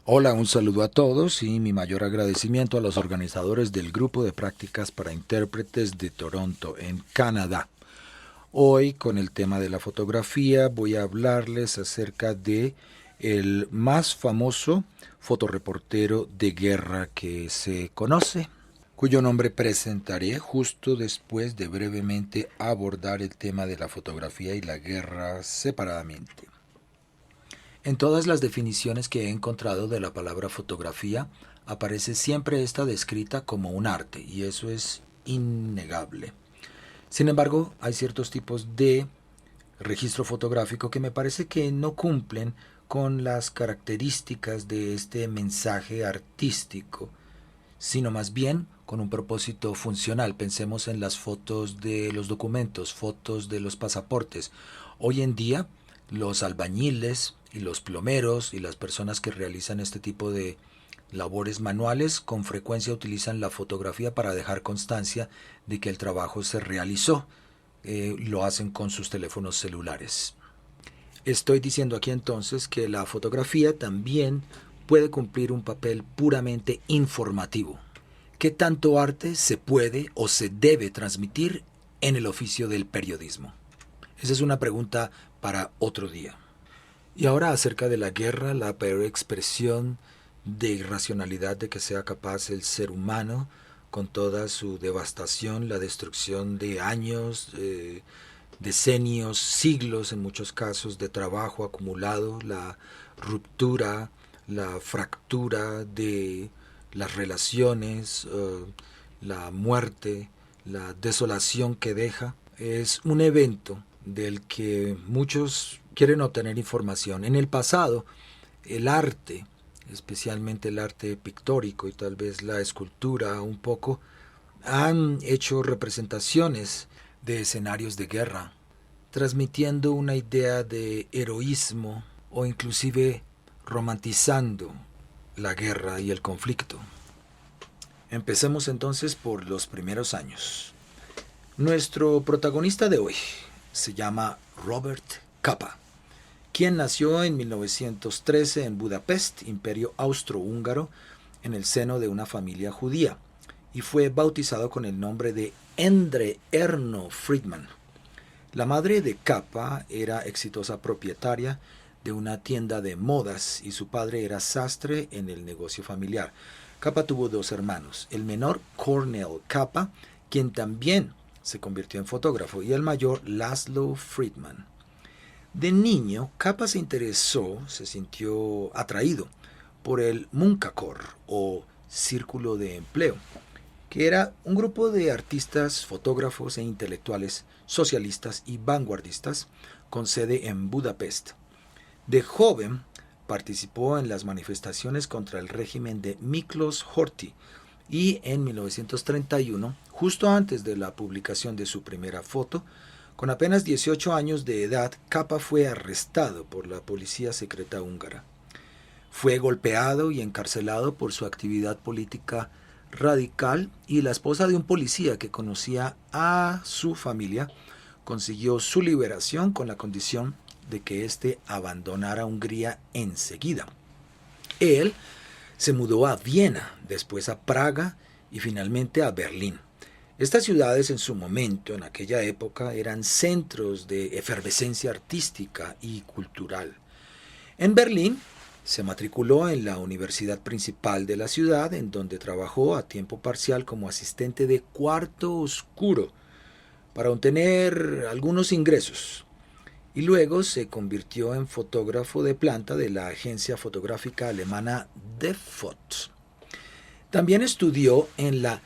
Hola, un saludo a todos y mi mayor agradecimiento a los organizadores del grupo de prácticas para intérpretes de Toronto, en Canadá. Hoy, con el tema de la fotografía, voy a hablarles acerca de el más famoso fotoreportero de guerra que se conoce, cuyo nombre presentaré justo después de brevemente abordar el tema de la fotografía y la guerra separadamente. En todas las definiciones que he encontrado de la palabra fotografía, aparece siempre esta descrita como un arte, y eso es innegable. Sin embargo, hay ciertos tipos de registro fotográfico que me parece que no cumplen con las características de este mensaje artístico, sino más bien con un propósito funcional. Pensemos en las fotos de los documentos, fotos de los pasaportes. Hoy en día, los albañiles y los plomeros y las personas que realizan este tipo de labores manuales con frecuencia utilizan la fotografía para dejar constancia de que el trabajo se realizó. Lo hacen con sus teléfonos celulares. Estoy diciendo aquí entonces que la fotografía también puede cumplir un papel puramente informativo. ¿Qué tanto arte se puede o se debe transmitir en el oficio del periodismo? Esa es una pregunta para otro día. Y ahora acerca de la guerra, la peor expresión de irracionalidad de que sea capaz el ser humano, con toda su devastación, la destrucción de años, decenios, siglos en muchos casos de trabajo acumulado, la ruptura, la fractura de las relaciones, la muerte, la desolación que deja, es un evento del que muchos quieren obtener información. En el pasado, el arte, especialmente el arte pictórico y tal vez la escultura un poco, han hecho representaciones de escenarios de guerra, transmitiendo una idea de heroísmo o inclusive romantizando la guerra y el conflicto. Empecemos entonces por los primeros años. Nuestro protagonista de hoy se llama Robert Capa, quien nació en 1913 en Budapest, Imperio Austrohúngaro, en el seno de una familia judía, y fue bautizado con el nombre de Endre Erno Friedman. La madre de Capa era exitosa propietaria de una tienda de modas y su padre era sastre en el negocio familiar. Capa tuvo dos hermanos, el menor Cornel Capa, quien también se convirtió en fotógrafo, y el mayor Laszlo Friedman. De niño, Capa se sintió atraído por el Munkakor o Círculo de Empleo, que era un grupo de artistas, fotógrafos e intelectuales socialistas y vanguardistas con sede en Budapest. De joven participó en las manifestaciones contra el régimen de Miklos Horthy y en 1931, justo antes de la publicación de su primera foto, con apenas 18 años de edad, Capa fue arrestado por la policía secreta húngara. Fue golpeado y encarcelado por su actividad política radical y la esposa de un policía que conocía a su familia consiguió su liberación con la condición de que éste abandonara Hungría enseguida. Él se mudó a Viena, después a Praga y finalmente a Berlín. Estas ciudades en su momento, en aquella época, eran centros de efervescencia artística y cultural. En Berlín se matriculó en la universidad principal de la ciudad, en donde trabajó a tiempo parcial como asistente de cuarto oscuro para obtener algunos ingresos. Y luego se convirtió en fotógrafo de planta de la agencia fotográfica alemana Defot. También estudió en la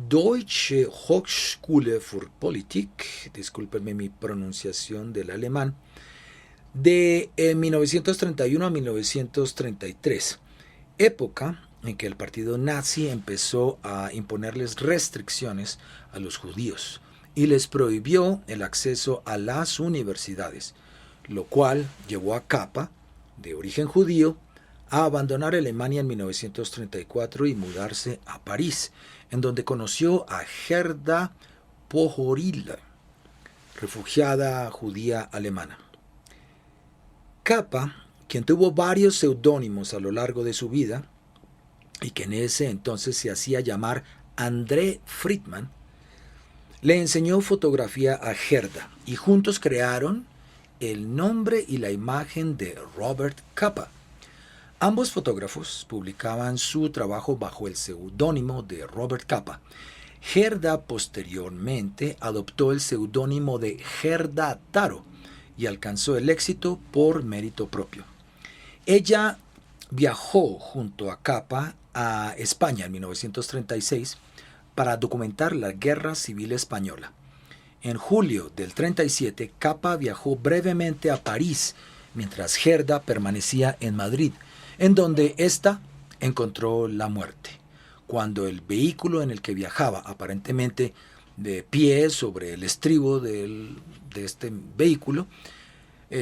Deutsche Hochschule für Politik, discúlpenme mi pronunciación del alemán, de 1931 a 1933, época en que el partido nazi empezó a imponerles restricciones a los judíos y les prohibió el acceso a las universidades, lo cual llevó a Capa, de origen judío, a abandonar Alemania en 1934 y mudarse a París, en donde conoció a Gerda Pohorila, refugiada judía alemana. Capa quien tuvo varios seudónimos a lo largo de su vida y que en ese entonces se hacía llamar André Friedman, le enseñó fotografía a Gerda y juntos crearon el nombre y la imagen de Robert Capa. Ambos fotógrafos publicaban su trabajo bajo el seudónimo de Robert Capa. Gerda posteriormente adoptó el seudónimo de Gerda Taro y alcanzó el éxito por mérito propio. Ella viajó junto a Capa a España en 1936 para documentar la Guerra Civil Española. En julio del 37, Capa viajó brevemente a París, mientras Gerda permanecía en Madrid, en donde ésta encontró la muerte, cuando el vehículo en el que viajaba, aparentemente de pie sobre el estribo de este vehículo,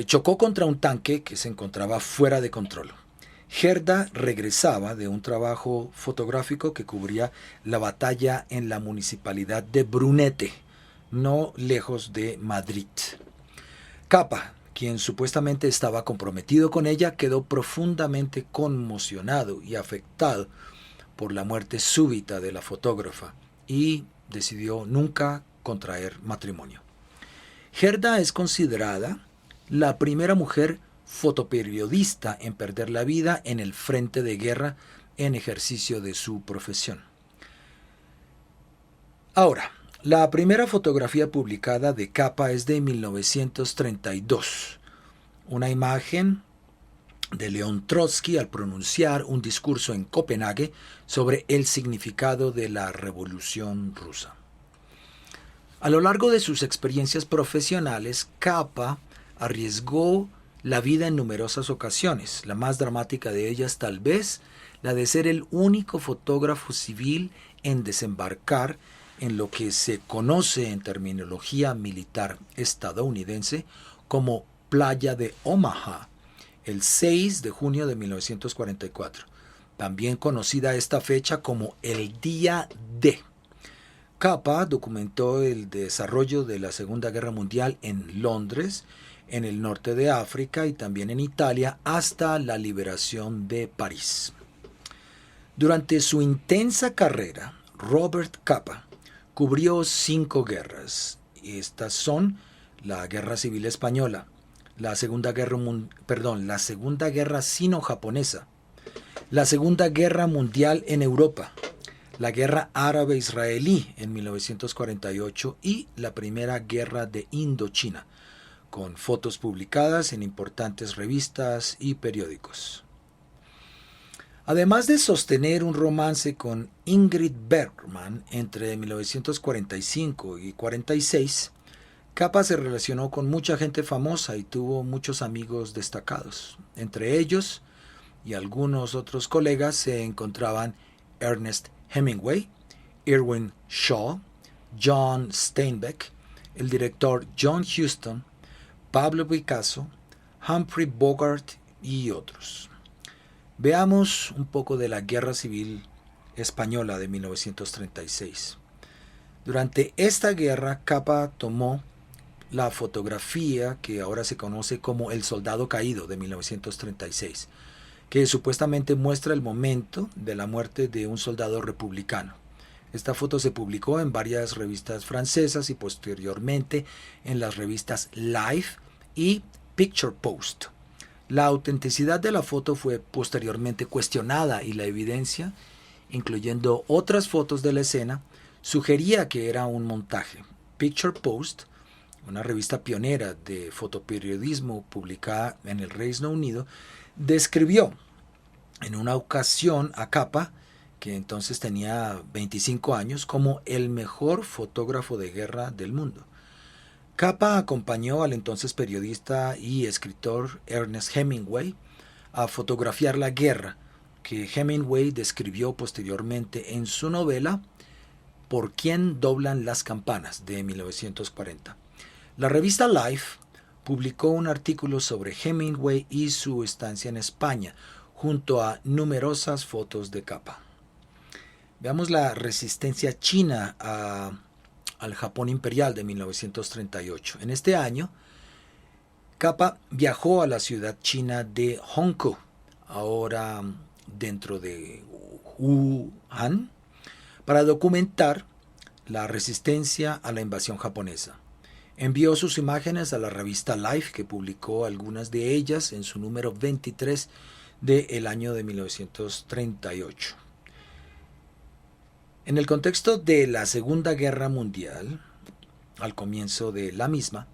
chocó contra un tanque que se encontraba fuera de control. Gerda regresaba de un trabajo fotográfico que cubría la batalla en la municipalidad de Brunete, no lejos de Madrid. Capa, quien supuestamente estaba comprometido con ella, quedó profundamente conmocionado y afectado por la muerte súbita de la fotógrafa y decidió nunca contraer matrimonio. Gerda es considerada la primera mujer fotoperiodista en perder la vida en el frente de guerra en ejercicio de su profesión. Ahora, la primera fotografía publicada de Capa es de 1932, una imagen de León Trotsky al pronunciar un discurso en Copenhague sobre el significado de la Revolución Rusa. A lo largo de sus experiencias profesionales, Capa arriesgó la vida en numerosas ocasiones, la más dramática de ellas tal vez la de ser el único fotógrafo civil en desembarcar en lo que se conoce en terminología militar estadounidense como Playa de Omaha, el 6 de junio de 1944, también conocida esta fecha como el Día D. Capa documentó el desarrollo de la Segunda Guerra Mundial en Londres, en el norte de África y también en Italia hasta la liberación de París. Durante su intensa carrera, Robert Capa cubrió 5 guerras. Estas son la Guerra Civil Española, la Segunda Guerra Sino-Japonesa, la Segunda Guerra Mundial en Europa, la Guerra Árabe-Israelí en 1948 y la Primera Guerra de Indochina, con fotos publicadas en importantes revistas y periódicos. Además de sostener un romance con Ingrid Bergman entre 1945 y 1946, Capa se relacionó con mucha gente famosa y tuvo muchos amigos destacados. Entre ellos y algunos otros colegas se encontraban Ernest Hemingway, Irwin Shaw, John Steinbeck, el director John Huston, Pablo Picasso, Humphrey Bogart y otros. Veamos un poco de la Guerra Civil Española de 1936. Durante esta guerra, Capa tomó la fotografía que ahora se conoce como El Soldado Caído de 1936, que supuestamente muestra el momento de la muerte de un soldado republicano. Esta foto se publicó en varias revistas francesas y posteriormente en las revistas Life y Picture Post. La autenticidad de la foto fue posteriormente cuestionada y la evidencia, incluyendo otras fotos de la escena, sugería que era un montaje. Picture Post, una revista pionera de fotoperiodismo publicada en el Reino Unido, describió en una ocasión a Capa, que entonces tenía 25 años, como el mejor fotógrafo de guerra del mundo. Capa acompañó al entonces periodista y escritor Ernest Hemingway a fotografiar la guerra, que Hemingway describió posteriormente en su novela ¿Por quién doblan las campanas?, de 1940. La revista Life publicó un artículo sobre Hemingway y su estancia en España, junto a numerosas fotos de Capa. Veamos la resistencia china al Japón imperial de 1938. En este año, Capa viajó a la ciudad china de Hongkou, ahora dentro de Wuhan, para documentar la resistencia a la invasión japonesa. Envió sus imágenes a la revista Life, que publicó algunas de ellas en su número 23 del año de 1938. En el contexto de la Segunda Guerra Mundial, al comienzo de la misma,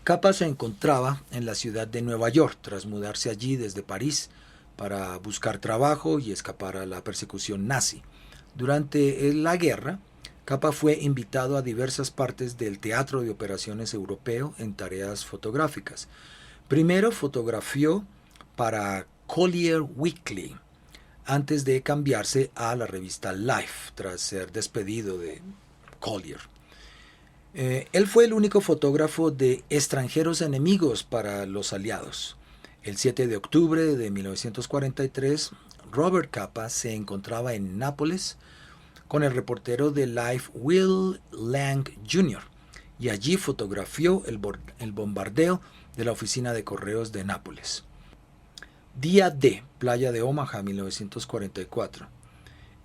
Capa se encontraba en la ciudad de Nueva York tras mudarse allí desde París para buscar trabajo y escapar a la persecución nazi. Durante la guerra, Capa fue invitado a diversas partes del teatro de operaciones europeo en tareas fotográficas. Primero fotografió para Collier Weekly, antes de cambiarse a la revista Life tras ser despedido de Collier. Él fue el único fotógrafo de extranjeros enemigos para los aliados. El 7 de octubre de 1943, Robert Capa se encontraba en Nápoles con el reportero de Life Will Lang Jr. y allí fotografió el bombardeo de la oficina de correos de Nápoles. Día D, playa de Omaha, 1944.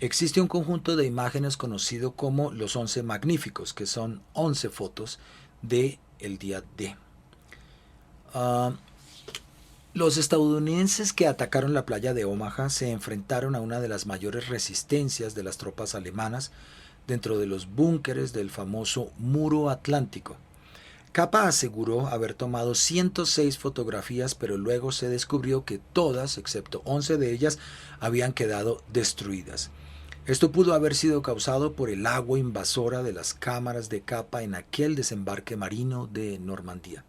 Existe un conjunto de imágenes conocido como los 11 magníficos, que son 11 fotos de el día D. Los estadounidenses que atacaron la playa de Omaha se enfrentaron a una de las mayores resistencias de las tropas alemanas dentro de los búnkeres del famoso Muro Atlántico. Capa aseguró haber tomado 106 fotografías, pero luego se descubrió que todas, excepto 11 de ellas, habían quedado destruidas. Esto pudo haber sido causado por el agua invasora de las cámaras de Capa en aquel desembarque marino de Normandía.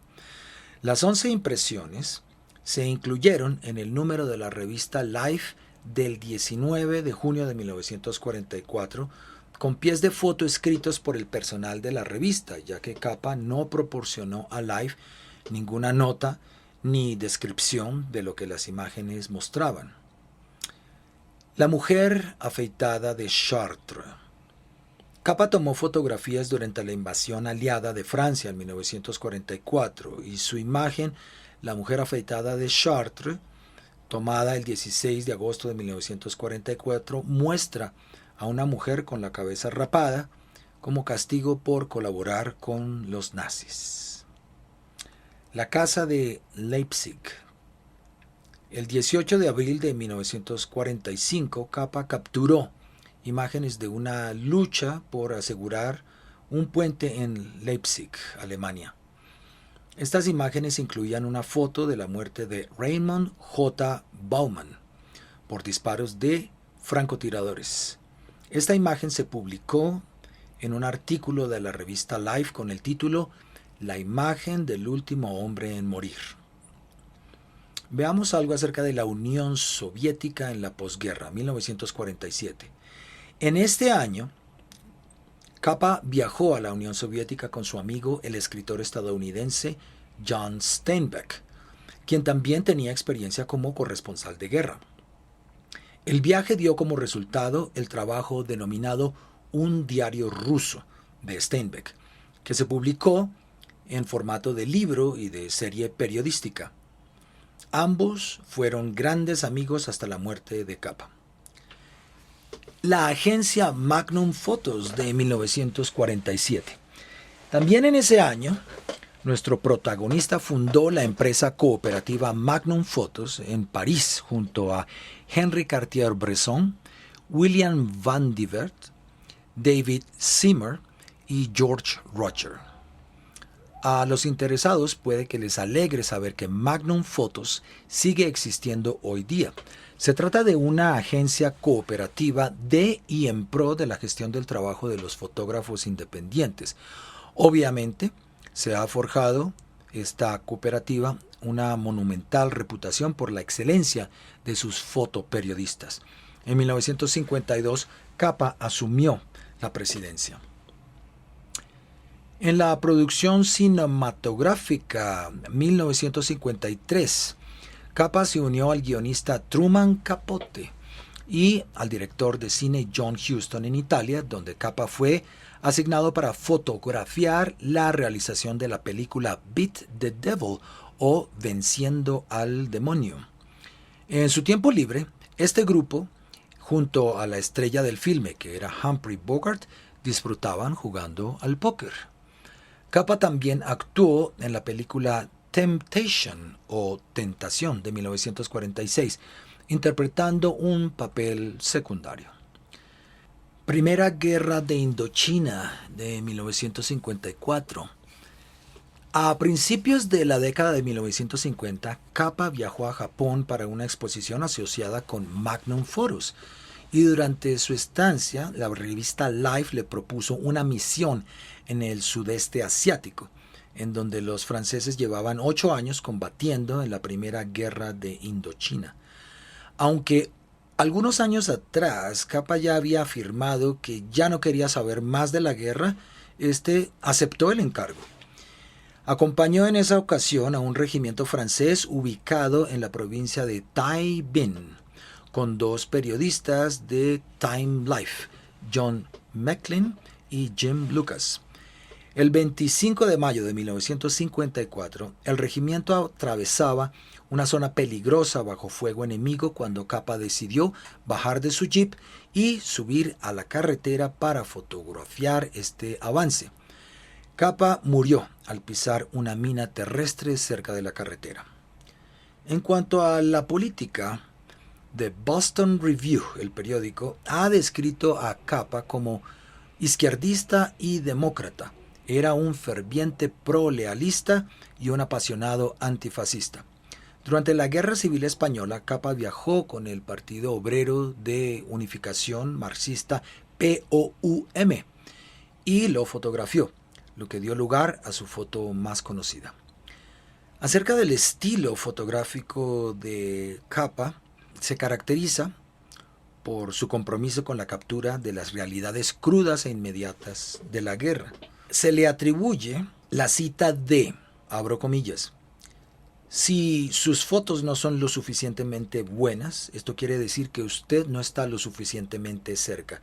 Las 11 impresiones se incluyeron en el número de la revista Life del 19 de junio de 1944, con pies de foto escritos por el personal de la revista, ya que Capa no proporcionó a Life ninguna nota ni descripción de lo que las imágenes mostraban. La mujer afeitada de Chartres. Capa tomó fotografías durante la invasión aliada de Francia en 1944 y su imagen, la mujer afeitada de Chartres, tomada el 16 de agosto de 1944, muestra a una mujer con la cabeza rapada como castigo por colaborar con los nazis. La casa de Leipzig. El 18 de abril de 1945, Capa capturó imágenes de una lucha por asegurar un puente en Leipzig, Alemania. Estas imágenes incluían una foto de la muerte de Raymond J. Baumann por disparos de francotiradores. Esta imagen se publicó en un artículo de la revista Life con el título La imagen del último hombre en morir. Veamos algo acerca de la Unión Soviética en la posguerra, 1947. En este año, Capa viajó a la Unión Soviética con su amigo, el escritor estadounidense John Steinbeck, quien también tenía experiencia como corresponsal de guerra. El viaje dio como resultado el trabajo denominado Un diario ruso de Steinbeck, que se publicó en formato de libro y de serie periodística. Ambos fueron grandes amigos hasta la muerte de Capa. La agencia Magnum Photos de 1947. También en ese año, nuestro protagonista fundó la empresa cooperativa Magnum Photos en París junto a Henri Cartier-Bresson, William Van Divert, David Zimmer y George Roger. A los interesados puede que les alegre saber que Magnum Photos sigue existiendo hoy día. Se trata de una agencia cooperativa de y en pro de la gestión del trabajo de los fotógrafos independientes. Obviamente, se ha forjado esta cooperativa una monumental reputación por la excelencia de sus fotoperiodistas. En 1952, Capa asumió la presidencia. En la producción cinematográfica 1953, Capa se unió al guionista Truman Capote y al director de cine John Huston en Italia, donde Capa fue asignado para fotografiar la realización de la película Beat the Devil o Venciendo al Demonio. En su tiempo libre, este grupo, junto a la estrella del filme, que era Humphrey Bogart, disfrutaban jugando al póker. Capa también actuó en la película Temptation o Tentación de 1946, interpretando un papel secundario. Primera Guerra de Indochina de 1954. A principios de la década de 1950, Capa viajó a Japón para una exposición asociada con Magnum Force, y durante su estancia, la revista Life le propuso una misión en el sudeste asiático, en donde los franceses llevaban 8 años combatiendo en la Primera Guerra de Indochina. Aunque algunos años atrás Capa ya había afirmado que ya no quería saber más de la guerra, aceptó el encargo. Acompañó en esa ocasión a un regimiento francés ubicado en la provincia de Tai Binh, con 2 periodistas de Time Life, John Maclean y Jim Lucas. El 25 de mayo de 1954, el regimiento atravesaba una zona peligrosa bajo fuego enemigo cuando Capa decidió bajar de su jeep y subir a la carretera para fotografiar este avance. Capa murió al pisar una mina terrestre cerca de la carretera. En cuanto a la política, The Boston Review, el periódico, ha descrito a Capa como izquierdista y demócrata. Era un ferviente pro-lealista y un apasionado antifascista. Durante la Guerra Civil Española, Capa viajó con el Partido Obrero de Unificación Marxista POUM y lo fotografió, lo que dio lugar a su foto más conocida. Acerca del estilo fotográfico de Capa, se caracteriza por su compromiso con la captura de las realidades crudas e inmediatas de la guerra. Se le atribuye la cita de, abro comillas, si sus fotos no son lo suficientemente buenas, esto quiere decir que usted no está lo suficientemente cerca.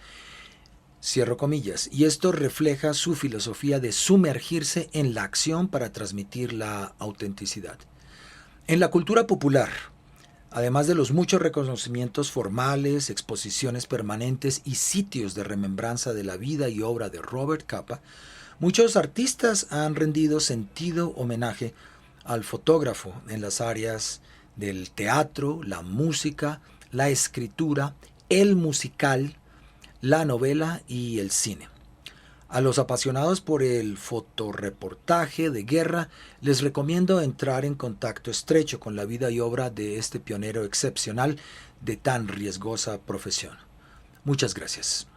Cierro comillas. Y esto refleja su filosofía de sumergirse en la acción para transmitir la autenticidad. En la cultura popular, además de los muchos reconocimientos formales, exposiciones permanentes y sitios de remembranza de la vida y obra de Robert Capa, muchos artistas han rendido sentido homenaje al fotógrafo en las áreas del teatro, la música, la escritura, el musical, la novela y el cine. A los apasionados por el fotoreportaje de guerra, les recomiendo entrar en contacto estrecho con la vida y obra de este pionero excepcional de tan riesgosa profesión. Muchas gracias.